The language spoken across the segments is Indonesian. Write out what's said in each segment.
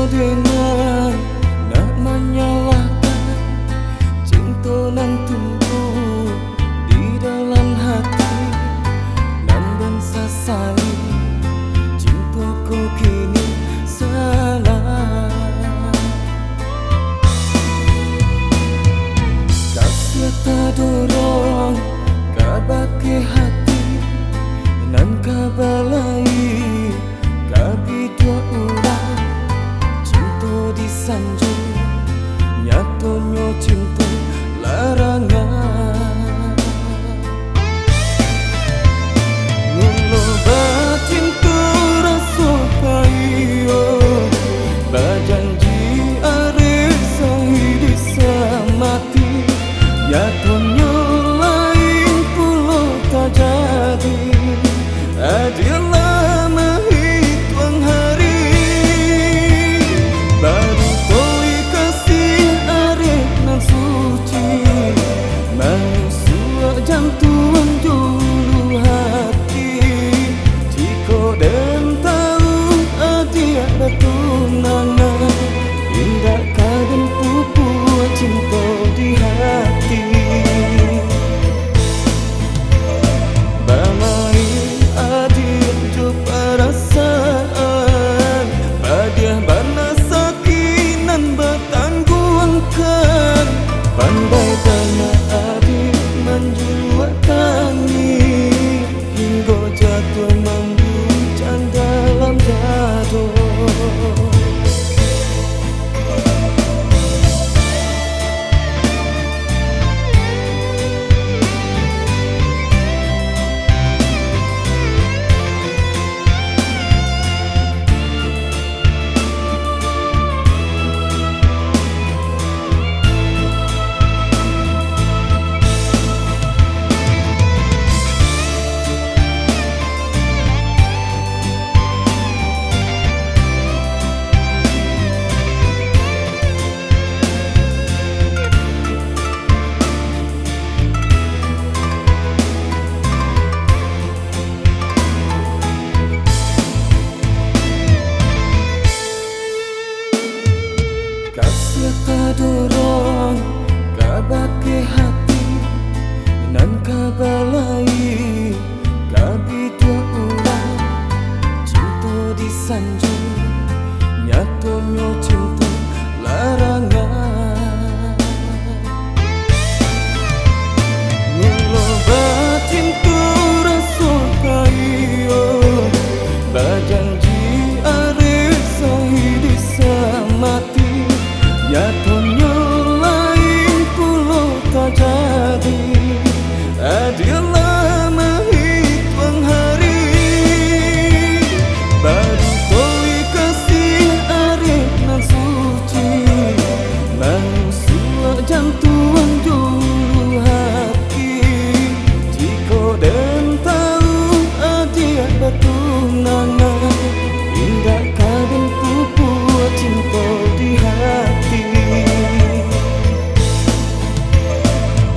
dengan nak menyalahkan cinta nan tumbuh di dalam hati nan dan sasali cintaku kini salah. Kasih tak dorong kabake hati nan kabalai kabi dua orang cinta disanjung nyatonya cinta larangan. Ngulo batin tu rasa kayo bajanji are sahidi samati nyatonya lain pulo tak jadi. Adilah menghitung hari baru toi kasih arif nan suci manusia jantung dulu hati jika dan tahu adia tunangan indah kadang pupuk cinta di hati. Pandai tanah adik menjuatangi hingga jatuh membuncang dalam jatuh. Kasih tak dorong kabake hati nan kabalai kabi dua orang cinta disanjung nyatonya cinta larangan. Ngulo batin tu rasa kayo bajanji are sahidi samati nyatonya lain pulo tak jadi. Adilah menghitung hari baru toi kasih arif nan suci manusia jantung dulu hati jika dan tahu adia tunangan indah kadang pupuk cinta di hati.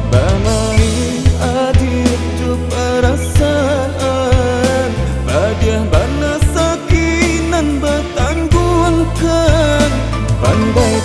Balai adik ju perasaan badiah bana sakinan bertangguhkan pandai